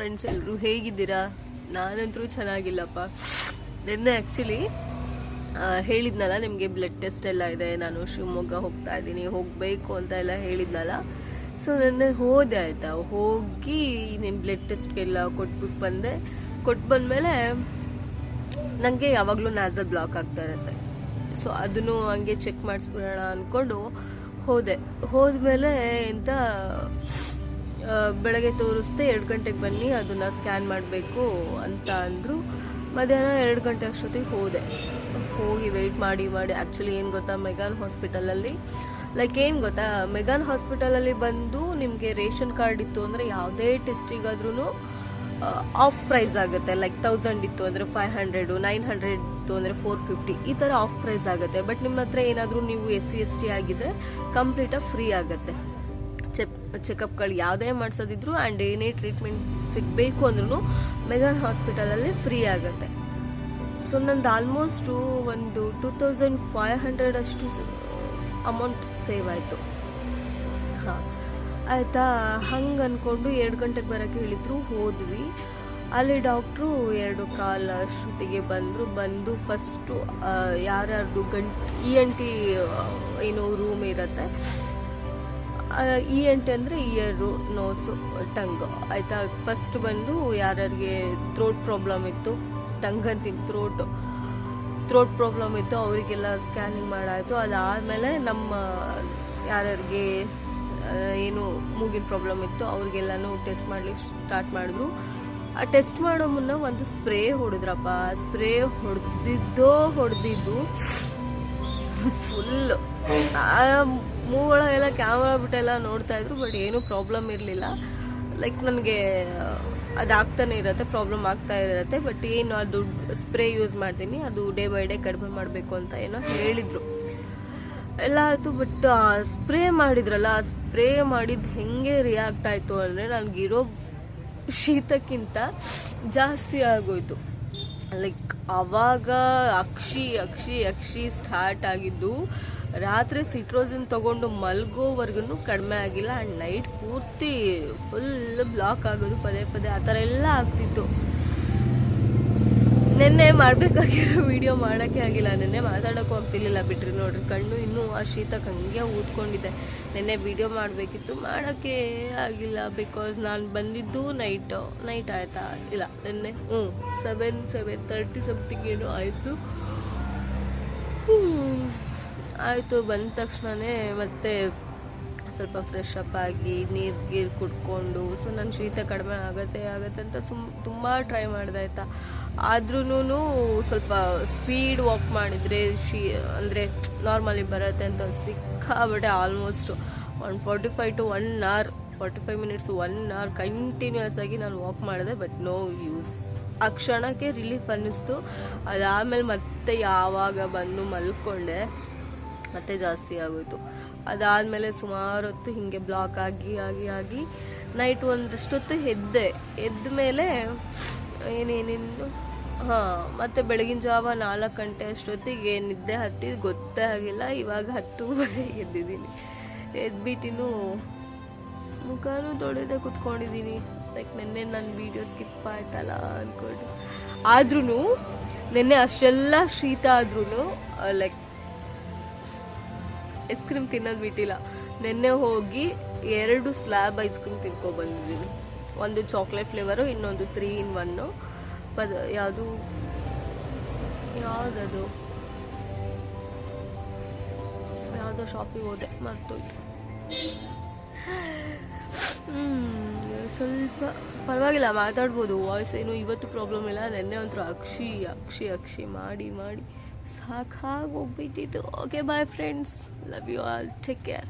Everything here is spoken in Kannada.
ಫ್ರೆಂಡ್ಸ್, ಎಲ್ಲರೂ ಹೇಗಿದ್ದೀರಾ? ನಾನಂತರೂ ಚೆನ್ನಾಗಿಲ್ಲಪ್ಪ. ನಿನ್ನೆ ಆ್ಯಕ್ಚುಲಿ ಹೇಳಿದ್ನಲ್ಲ ನಿಮಗೆ ಬ್ಲಡ್ ಟೆಸ್ಟ್ ಎಲ್ಲ ಇದೆ, ನಾನು ಶಿವಮೊಗ್ಗ ಹೋಗ್ತಾ ಇದ್ದೀನಿ, ಹೋಗಬೇಕು ಅಂತ ಎಲ್ಲ ಹೇಳಿದ್ನಲ್ಲ. ಸೊ ನೆನ್ನೆ ಹೋದೆ ಆಯಿತಾ. ಹೋಗಿ ನಿಮ್ಮ ಬ್ಲಡ್ ಟೆಸ್ಟ್ಗೆಲ್ಲ ಕೊಟ್ಬಿಟ್ಟು ಬಂದೆ. ಕೊಟ್ಟು ಬಂದಮೇಲೆ ನನಗೆ ಯಾವಾಗಲೂ ನಾಸಲ್ ಬ್ಲಾಕ್ ಆಗ್ತಾ ಇರುತ್ತೆ. ಸೊ ಅದನ್ನು ಹಂಗೆ ಚೆಕ್ ಮಾಡಿಸ್ಬಿಡೋಣ ಅಂದ್ಕೊಂಡು ಹೋದ್ಮೇಲೆ ಎಂತ ಬೆಳಗ್ಗೆ ತೋರಿಸ್ದೆ 2 ಗಂಟೆಗೆ ಬನ್ನಿ ಅದನ್ನು ಸ್ಕ್ಯಾನ್ ಮಾಡಬೇಕು ಅಂತ ಅಂದರು. ಮಧ್ಯಾಹ್ನ 2 ಗಂಟೆ ಅಷ್ಟೊತ್ತಿಗೆ ಹೋಗಿ ವೆಯ್ಟ್ ಮಾಡಿ ಆ್ಯಕ್ಚುಲಿ ಏನು ಗೊತ್ತಾ, ಮೆಗಾನ್ ಹಾಸ್ಪಿಟಲಲ್ಲಿ ಏನು ಗೊತ್ತಾ, ಮೆಗಾನ್ ಹಾಸ್ಪಿಟಲಲ್ಲಿ ಬಂದು ನಿಮಗೆ ರೇಷನ್ ಕಾರ್ಡ್ ಇತ್ತು ಅಂದರೆ ಯಾವುದೇ ಟೆಸ್ಟಿಗಾದ್ರೂ ಆಫ್ ಪ್ರೈಸ್ ಆಗುತ್ತೆ. 1000 ಇತ್ತು ಅಂದರೆ 500, 900 ಇತ್ತು ಅಂದರೆ 450, ಈ ಥರ ಆಫ್ ಪ್ರೈಸ್ ಆಗುತ್ತೆ. ಬಟ್ ನಿಮ್ಮ ಹತ್ರ ಏನಾದರೂ ನೀವು SC/ST ಆಗಿದ್ರೆ ಕಂಪ್ಲೀಟಾಗಿ ಫ್ರೀ ಆಗುತ್ತೆ. ಚೆಕಪ್ಗಳು ಯಾವುದೇ ಮಾಡಿಸೋದಿದ್ರು ಆ್ಯಂಡ್ ಏನೇ ಟ್ರೀಟ್ಮೆಂಟ್ ಸಿಗಬೇಕು ಅಂದ್ರೂ ಮೆಗಾನ್ ಹಾಸ್ಪಿಟಲಲ್ಲಿ ಫ್ರೀ ಆಗುತ್ತೆ. ಸೊ ನಂದು ಆಲ್ಮೋಸ್ಟು ಒಂದು 2500 ಅಷ್ಟು ಅಮೌಂಟ್ ಸೇವ್ ಆಯಿತು. ಹಾಂ ಆಯಿತಾ. ಹಂಗೆ ಅಂದ್ಕೊಂಡು 2 ಗಂಟೆಗೆ ಬರೋಕ್ಕೆ ಹೇಳಿದ್ರು. ಹೋದ್ವಿ. ಅಲ್ಲಿ ಡಾಕ್ಟ್ರು 2:15 ಅಷ್ಟೊತ್ತಿಗೆ ಬಂದು ಫಸ್ಟು ಯಾರ್ಯಾರ್ದು ENT ಏನೋ ರೂಮ್ ಇರುತ್ತೆ. ENT ಅಂದರೆ ಇಯರು, ನೋಸು, ಟಂಗು ಆಯಿತಾ. ಫಸ್ಟ್ ಬಂದು ಯಾರ್ಯಾರಿಗೆ ಥ್ರೋಟ್ ಪ್ರಾಬ್ಲಮ್ ಇತ್ತು, ಟಂಗ್ ಅಂತೀನಿ, ಥ್ರೋಟ್ ಪ್ರಾಬ್ಲಮ್ ಇತ್ತು ಅವರಿಗೆಲ್ಲ ಸ್ಕ್ಯಾನಿಂಗ್ ಮಾಡಾಯಿತು. ಅದಾದಮೇಲೆ ನಮ್ಮ ಯಾರ್ಯಾರಿಗೆ ಏನು ಮೂಗಿನ ಪ್ರಾಬ್ಲಮ್ ಇತ್ತು ಅವ್ರಿಗೆಲ್ಲನೂ ಟೆಸ್ಟ್ ಮಾಡಲಿಕ್ಕೆ ಸ್ಟಾರ್ಟ್ ಮಾಡಿದ್ರು. ಆ ಟೆಸ್ಟ್ ಮಾಡೋ ಮುನ್ನ ಒಂದು ಸ್ಪ್ರೇ ಹೊಡೆದ್ರಪ್ಪ. ಸ್ಪ್ರೇ ಹೊಡೆದಿದ್ದು ಫುಲ್ಲು ಮೂವೊಳಗೆಲ್ಲ ಕ್ಯಾಮ್ರಾ ಬಿಟ್ಟೆಲ್ಲ ನೋಡ್ತಾ ಇದ್ರು. ಬಟ್ ಏನೂ ಪ್ರಾಬ್ಲಮ್ ಇರಲಿಲ್ಲ. ನನಗೆ ಅದಾಗ್ತಾನೆ ಇರುತ್ತೆ, ಪ್ರಾಬ್ಲಮ್ ಆಗ್ತಾ ಇರುತ್ತೆ. ಬಟ್ ಏನು ಅದು ಸ್ಪ್ರೇ ಯೂಸ್ ಮಾಡ್ತೀನಿ, ಅದು ಡೇ ಬೈ ಡೇ ಕಡಿಮೆ ಮಾಡಬೇಕು ಅಂತ ಏನೋ ಹೇಳಿದರು. ಎಲ್ಲ ಆಯಿತು. ಬಟ್ ಸ್ಪ್ರೇ ಮಾಡಿದ್ರಲ್ಲ, ಆ ಸ್ಪ್ರೇ ಮಾಡಿದ್ದು ಹೆಂಗೆ ರಿಯಾಕ್ಟ್ ಆಯಿತು ಅಂದರೆ ನನಗಿರೋ ಶೀತಕ್ಕಿಂತ ಜಾಸ್ತಿ ಆಗೋಯ್ತು. ಆವಾಗ ಅಕ್ಷಿ ಸ್ಟಾರ್ಟ್ ಆಗಿದ್ದು. ರಾತ್ರಿ ಸಿಟ್ರೋಸಿನ್ ತೊಗೊಂಡು ಮಲ್ಗೋವರೆಗೂ ಕಡಿಮೆ ಆಗಿಲ್ಲ. ಆ್ಯಂಡ್ ನೈಟ್ ಪೂರ್ತಿ ಫುಲ್ ಬ್ಲಾಕ್ ಆಗೋದು, ಪದೇ ಆ ಥರ ಎಲ್ಲ ಆಗ್ತಿತ್ತು. ನಿನ್ನೆ ಮಾಡಬೇಕಾಗಿರೋ ವಿಡಿಯೋ ಮಾಡೋಕ್ಕೆ ಆಗಿಲ್ಲ. ನಿನ್ನೆ ಮಾತಾಡೋಕ್ಕೂ ಆಗ್ತಿರ್ಲಿಲ್ಲ. ಬಿಟ್ರಿ ನೋಡ್ರಿ, ಕಣ್ಣು ಇನ್ನೂ ಆ ಶೀತಕ್ಕೆ ಹಂಗೆ ಊದ್ಕೊಂಡಿದ್ದೆ. ನಿನ್ನೆ ವಿಡಿಯೋ ಮಾಡಬೇಕಿತ್ತು, ಮಾಡೋಕ್ಕೆ ಆಗಿಲ್ಲ. ಬಿಕಾಸ್ ನಾನು ಬಂದಿದ್ದು ನೈಟ್ ಆಯಿತಾ ಇಲ್ಲ, ನಿನ್ನೆ 7:30 ಸಮಥಿಂಗ್ ಏನೋ ಆಯಿತು. ಆಯಿತು. ಬಂದ ತಕ್ಷಣವೇ ಮತ್ತೆ ಸ್ವಲ್ಪ ಫ್ರೆಶ್ ಅಪ್ ಆಗಿ ನೀರು ಕುಡ್ಕೊಂಡು, ಸೊ ನನ್ನ ಶೀತ ಕಡಿಮೆ ಆಗುತ್ತೆ ಅಂತ ತುಂಬ ಟ್ರೈ ಮಾಡಿದೆ ಆಯಿತಾ. ಆದ್ರೂ ಸ್ವಲ್ಪ ಸ್ಪೀಡ್ ವಾಕ್ ಮಾಡಿದರೆ ಅಂದರೆ ನಾರ್ಮಲಿ ಬರುತ್ತೆ ಅಂತ ಸಿಕ್ಕಾಬಿಟ್ಟೆ. Almost 1:45 to 1 hour 45 minutes 1 hour continuous ಆಗಿ ನಾನು ವಾಕ್ ಮಾಡಿದೆ. But no use. ಆ ಕ್ಷಣಕ್ಕೆ ರಿಲೀಫ್ ಅನ್ನಿಸ್ತು. ಅದಾದಮೇಲೆ ಮತ್ತೆ ಯಾವಾಗ ಬಂದು ಮಲ್ಕೊಂಡೆ ಮತ್ತೆ ಜಾಸ್ತಿ ಆಗೋಯ್ತು. ಅದಾದಮೇಲೆ ಸುಮಾರು ಹೊತ್ತು ಹೀಗೆ ಬ್ಲಾಕ್ ಆಗಿ ನೈಟ್ ಒಂದಷ್ಟೊತ್ತು ಎದ್ದ ಮೇಲೆ ಏನೇನಿನ್ನು ಮತ್ತೆ ಬೆಳಗಿನ ಜಾವ 4 ಗಂಟೆ ಅಷ್ಟೊತ್ತಿಗೆ ನಿದ್ದೆ ಹತ್ತಿದ್ದು ಗೊತ್ತೇ ಆಗಿಲ್ಲ. ಇವಾಗ 10 ಎದ್ದಿದ್ದೀನಿ. ಎದ್ಬಿಟ್ಟಿನೂ ಮುಖನೂ ತೊಳೆದೇ ಕುತ್ಕೊಂಡಿದ್ದೀನಿ. ನಿನ್ನೆ ನನ್ನ ವೀಡಿಯೋ ಸ್ಕಿಪ್ ಆಯ್ತಲ್ಲ ಅಂದ್ಕೊಂಡು. ಆದ್ರೂ ನಿನ್ನೆ ಅಷ್ಟೆಲ್ಲ ಶೀತ ಆದ್ರೂ ಐಸ್ ಕ್ರೀಮ್ ತಿನ್ನೋದು ಬಿಟ್ಟಿಲ್ಲ. ನಿನ್ನೆ ಹೋಗಿ 2 ಸ್ಲ್ಯಾಬ್ ಐಸ್ ಕ್ರೀಮ್ ತಿನ್ಕೊಬಂದಿದ್ದೀನಿ. ಒಂದು ಚಾಕ್ಲೇಟ್ ಫ್ಲೇವರು, ಇನ್ನೊಂದು 3 in 1. ಯಾವುದೋ ಶಾಪಿಗೆ ಹೋದೆ, ಮರ್ತೋಯ್ತು. ಸ್ವಲ್ಪ ಪರವಾಗಿಲ್ಲ, ಮಾತಾಡ್ಬೋದು. ವಾಯ್ಸ್ ಏನು ಇವತ್ತು ಪ್ರಾಬ್ಲಮ್ ಇಲ್ಲ. ನೆನ್ನೆ ಒಂಥರ ಅಕ್ಷಿ ಮಾಡಿ ಸಾಕಾಗಿ ಹೋಗ್ಬಿಟ್ಟಿತ್ತು. Okay bye friends, love you all, take care.